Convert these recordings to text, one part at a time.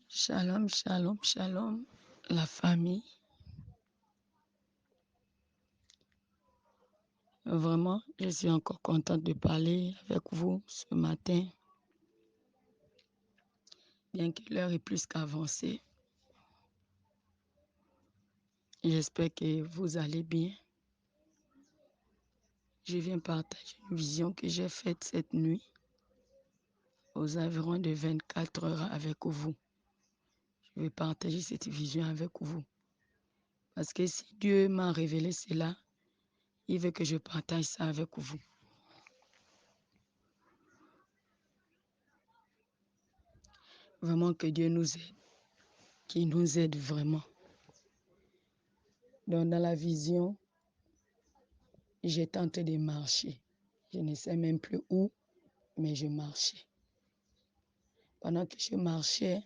Shalom, shalom, shalom, la famille. Vraiment, je suis encore contente de parler avec vous ce matin, bien que l'heure est plus qu'avancée. J'espère que vous allez bien. Je viens partager une vision que j'ai faite cette nuit, aux environs de 24 heures avec vous. Je vais partager cette vision avec vous. Parce que si Dieu m'a révélé cela, il veut que je partage ça avec vous. Vraiment que Dieu nous aide, qu'il nous aide vraiment. Donc dans la vision, j'ai tenté de marcher. Je ne sais même plus où, mais je marchais. Pendant que je marchais,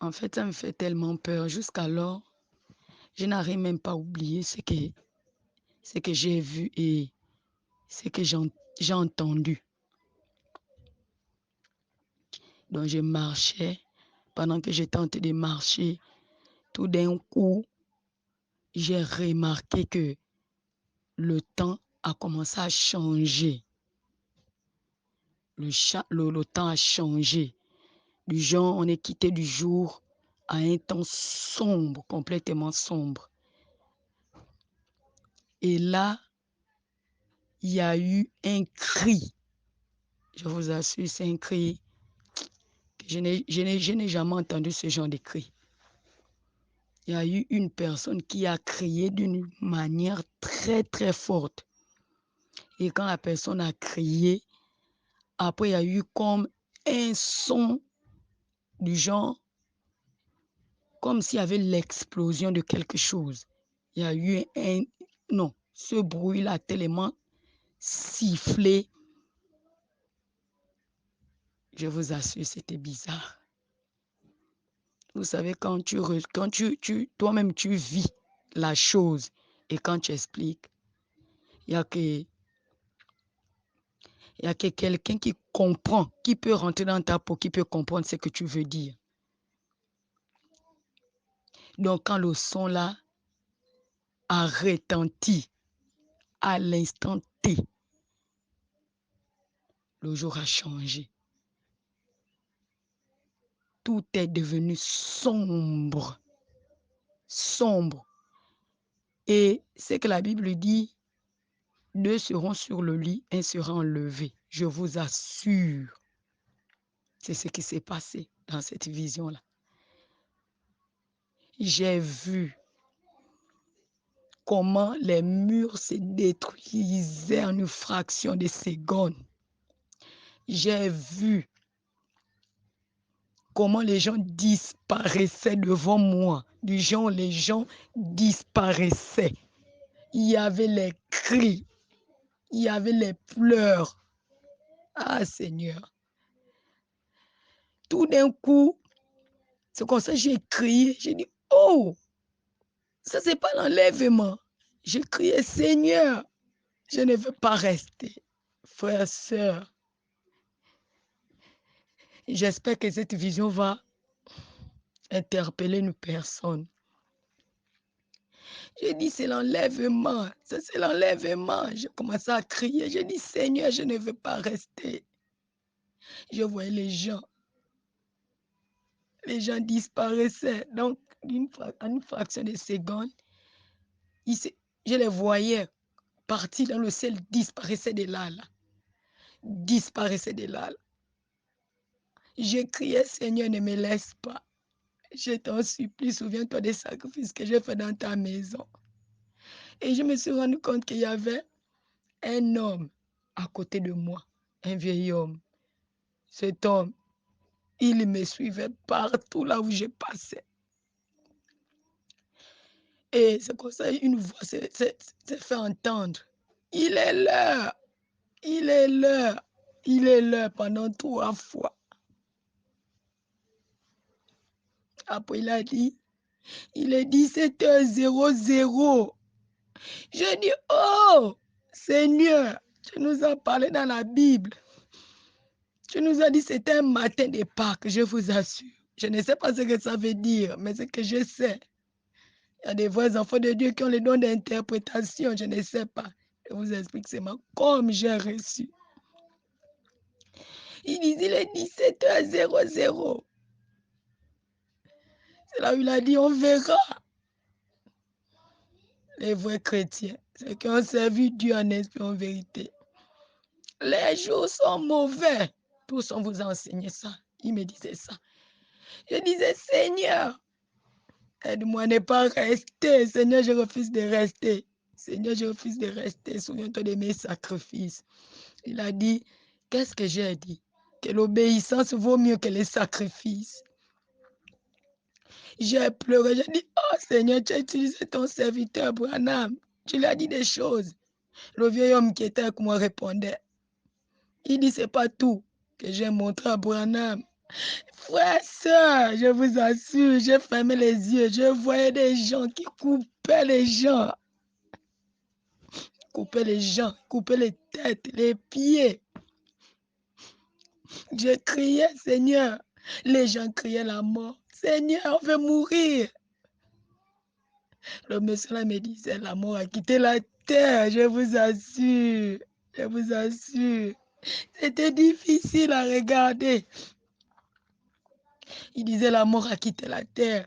en fait, ça me fait tellement peur. Jusqu'alors, je n'arrive même pas à oublier ce que j'ai vu et ce que j'ai entendu. Donc, je marchais. Pendant que je tentais de marcher, tout d'un coup, j'ai remarqué que le temps a commencé à changer. Le temps a changé. Du genre, on est quitté du jour à un temps sombre, complètement sombre. Et là, il y a eu un cri. Je vous assure, c'est un cri que je n'ai jamais entendu ce genre de cri. Il y a eu une personne qui a crié d'une manière très, très forte. Et quand la personne a crié, après, il y a eu comme un son du genre, comme s'il y avait l'explosion de quelque chose. Il y a eu non, ce bruit-là a tellement sifflé. Je vous assure, c'était bizarre. Vous savez, quand toi-même tu vis la chose et quand tu expliques, il n'y a que quelqu'un qui comprend, qui peut rentrer dans ta peau, qui peut comprendre ce que tu veux dire. Donc, quand le son là a retenti à l'instant T, le jour a changé. Tout est devenu sombre. Sombre. Et c'est que la Bible dit, 2 seront sur le lit, 1 sera enlevé. Je vous assure, c'est ce qui s'est passé dans cette vision-là. J'ai vu comment les murs se détruisaient en une fraction de seconde. J'ai vu comment les gens disparaissaient devant moi. Du genre, les gens disparaissaient. Il y avait les cris, il y avait les pleurs. Ah Seigneur. Tout d'un coup, c'est comme ça que j'ai crié. J'ai dit, oh, ça c'est pas l'enlèvement. J'ai crié, Seigneur, je ne veux pas rester. Frères, sœurs, j'espère que cette vision va interpeller une personne. J'ai dit, c'est l'enlèvement, ça c'est l'enlèvement. J'ai commencé à crier, j'ai dit, Seigneur, je ne veux pas rester. Je voyais les gens disparaissaient. Donc, en une fraction de seconde, je les voyais partir dans le ciel, disparaissaient de là. Disparaissaient de là. Je criais, Seigneur, ne me laisse pas. Je t'en supplie, souviens-toi des sacrifices que j'ai fait dans ta maison. Et je me suis rendu compte qu'il y avait un homme à côté de moi, un vieil homme. Cet homme, il me suivait partout là où je passais. Et c'est comme ça, une voix s'est fait entendre. Il est l'heure, il est l'heure, il est l'heure pendant 3 fois. Après, il a dit, il est 17h00. Je dis, oh, Seigneur, Tu nous as parlé dans la Bible. Tu nous as dit que c'était un matin de Pâques, je vous assure. Je ne sais pas ce que ça veut dire, mais ce que je sais. Il y a des vrais enfants de Dieu qui ont les dons d'interprétation, je ne sais pas. Je vous explique seulement comme j'ai reçu. Il disait les 17h00. C'est là où il a dit, on verra. Les vrais chrétiens, ceux qui ont servi Dieu en esprit, en vérité. Les jours sont mauvais. Tous on vous a enseigné ça. Il me disait ça. Je disais, Seigneur, aide-moi à ne pas rester. Seigneur, je refuse de rester. Seigneur, je refuse de rester. Souviens-toi de mes sacrifices. Il a dit, qu'est-ce que j'ai dit? Que l'obéissance vaut mieux que les sacrifices. J'ai pleuré. J'ai dit, oh Seigneur, tu as utilisé ton serviteur Branham. Tu lui as dit des choses. Le vieil homme qui était avec moi répondait. Il dit, c'est pas tout que j'ai montré à Branham. Frère, sœur, je vous assure, j'ai fermé les yeux. Je voyais des gens qui coupaient les gens. Coupaient les gens, coupaient les têtes, les pieds. Je criais, Seigneur. Les gens criaient la mort. Seigneur, on veut mourir. Le monsieur là me disait, la mort a quitté la terre, je vous assure. Je vous assure. C'était difficile à regarder. Il disait, la mort a quitté la terre.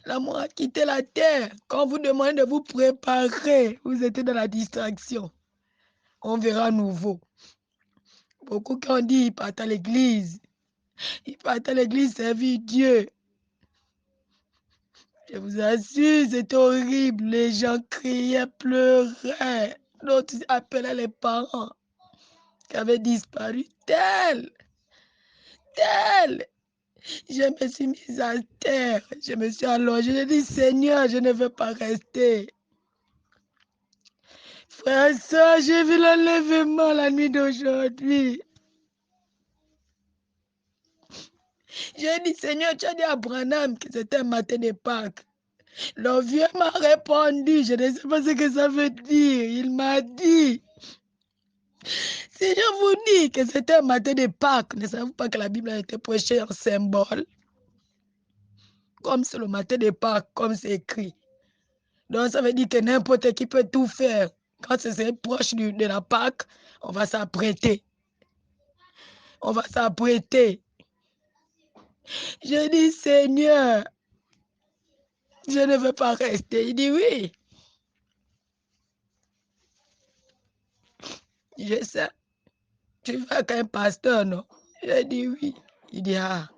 La mort a quitté la terre. Quand vous demandez de vous préparer, vous êtes dans la distraction. On verra à nouveau. Beaucoup qui ont dit, ils partent à l'église. Ils partent à l'église servir Dieu. Je vous assure, c'était horrible. Les gens criaient, pleuraient. D'autres appelaient les parents qui avaient disparu. Tel. Je me suis mise à terre. Je me suis allongée. J'ai dit, Seigneur, je ne veux pas rester. Frère et soeur, j'ai vu l'enlèvement la nuit d'aujourd'hui. J'ai dit, Seigneur, tu as dit à Branham que c'était un matin de Pâques. Le vieux m'a répondu, je ne sais pas ce que ça veut dire. Il m'a dit, si je vous dis que c'était un matin de Pâques, ne savez-vous pas que la Bible a été prêchée en symbole? Comme c'est le matin de Pâques, comme c'est écrit. Donc ça veut dire que n'importe qui peut tout faire. Quand c'est proche de la Pâques, on va s'apprêter. On va s'apprêter. Je dis, Seigneur, je ne veux pas rester. Il dit oui. Je sais. Tu vas avec un pasteur, non? Je dis oui. Il dit, ah.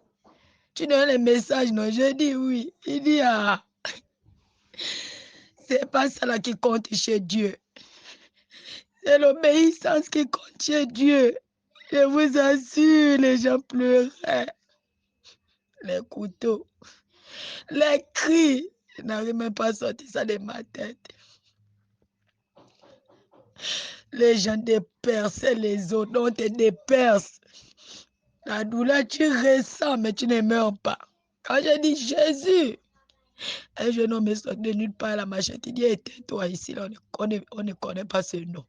Tu donnes les messages, non? Je dis oui. Il dit, ah. C'est pas ça là qui compte chez Dieu. C'est l'obéissance qui compte chez Dieu. Je vous assure, les gens pleuraient. Les couteaux. Les cris. Je n'arrive même pas à sortir ça de ma tête. Les gens déperçaient les autres, on te déperce. La douleur, tu ressens, mais tu ne meurs pas. Quand je dis Jésus, un jeune homme est sorti de nulle part à la machette. Il dit, éteins-toi ici, là, on ne connaît pas ce nom.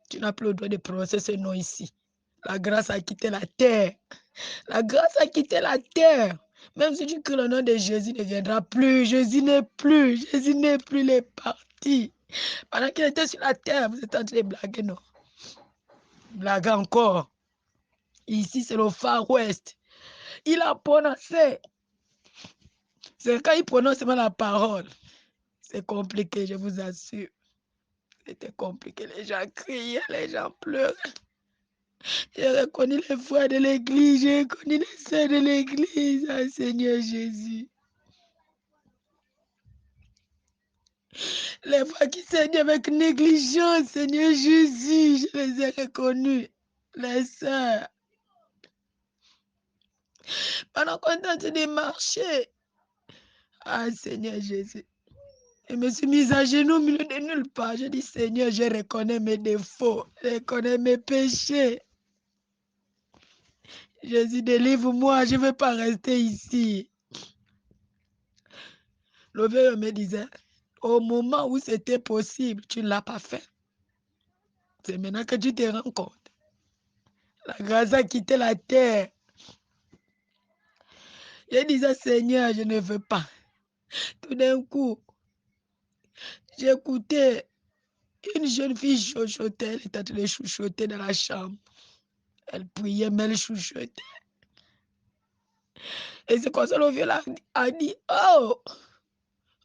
Tu n'as plus le droit de prononcer ce nom ici. La grâce a quitté la terre. La grâce a quitté la terre. Même si tu cries le nom de Jésus, il ne viendra plus. Jésus n'est plus. Jésus n'est plus, il est parti. Pendant qu'il était sur la terre, vous êtes en train de blaguer, non? Blaguer encore. Ici, c'est le Far West. Il a prononcé. C'est quand il prononce seulement la parole. C'est compliqué, je vous assure. C'était compliqué. Les gens criaient, les gens pleuraient. J'ai reconnu les frères de l'église, j'ai reconnu les sœurs de l'église. Ah, Seigneur Jésus. Les frères qui saignent avec négligence, Seigneur Jésus, je les ai reconnus. Les sœurs. Pendant qu'on est en train de marcher. Ah, Seigneur Jésus. Je me suis mise à genoux au milieu de nulle part. Je dis, Seigneur, je reconnais mes défauts. Je reconnais mes péchés. Jésus, délivre-moi. Je ne veux pas rester ici. Le vieux me disait, au moment où c'était possible, tu ne l'as pas fait. C'est maintenant que tu te rends compte. La grâce a quitté la terre. Je disais, Seigneur, je ne veux pas. Tout d'un coup, j'écoutais une jeune fille chuchoter. Elle était en train de chuchoter dans la chambre. Elle priait, mais elle chuchotait. Et c'est comme ça le vieux a dit, oh,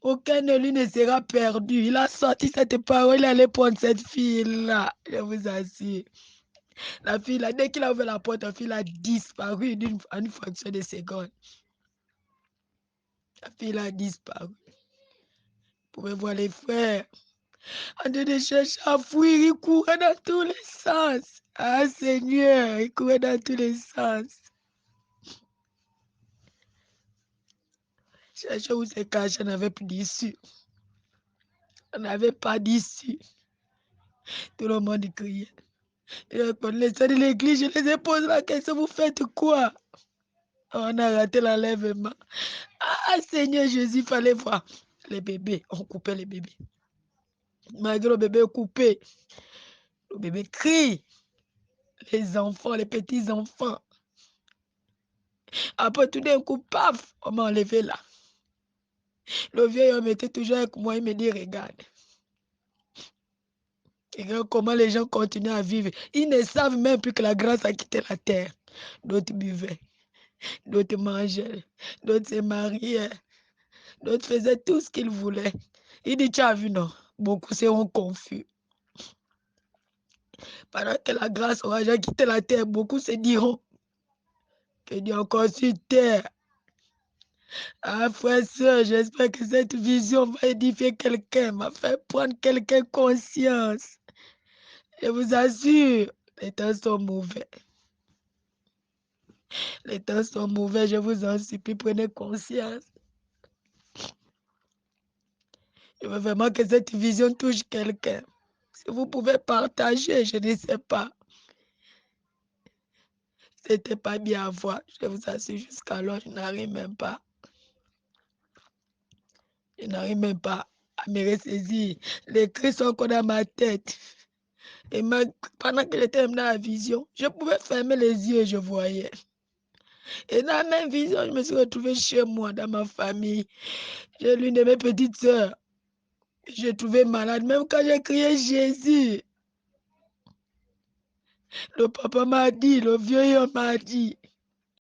aucun de lui ne sera perdu. Il a sorti cette parole, il allait prendre cette fille-là. Je vous assure. La fille-là, dès qu'il a ouvert la porte, la fille a disparu en une fraction de seconde. La fille a disparu. Vous pouvez voir les frères en train de chercher à fuir. Ils couraient dans tous les sens. Ah Seigneur, ils couraient dans tous les sens. Chercher où se cacher, on n'avait plus d'issue. On n'avait pas d'issue. Tout le monde criait. Et les soeurs de l'église, je les ai posé la question, vous faites quoi? On a raté l'enlèvement. Ah Seigneur Jésus, il fallait voir. Les bébés, on coupait les bébés. Malgré le bébé coupé, le bébé crie. Les enfants, les petits-enfants. Après tout d'un coup, paf, on m'a enlevé là. Le vieil homme était toujours avec moi, il me dit, regarde. Regarde comment les gens continuent à vivre. Ils ne savent même plus que la grâce a quitté la terre. D'autres buvaient, d'autres mangeaient, d'autres se mariaient, d'autres faisaient tout ce qu'ils voulaient. Il dit, tu as vu, non? Beaucoup seront confus. Pendant que la grâce aura déjà quitté la terre, beaucoup se diront que Dieu est encore sur terre. Ah, frère, soeur, j'espère que cette vision va édifier quelqu'un, va faire prendre quelqu'un conscience. Je vous assure, les temps sont mauvais. Les temps sont mauvais, je vous en supplie, prenez conscience. Je veux vraiment que cette vision touche quelqu'un. Si vous pouvez partager, je ne sais pas. C'était pas bien à voir. Je vous assure, jusqu'alors, je n'arrive même pas. Je n'arrive même pas à me ressaisir. Les cris sont encore dans ma tête. Et pendant que j'étais dans la vision, je pouvais fermer les yeux et je voyais. Et dans la même vision, je me suis retrouvée chez moi, dans ma famille. J'ai l'une de mes petites sœurs. J'ai trouvé malade. Même quand j'ai crié Jésus, le papa m'a dit, le vieux homme m'a dit,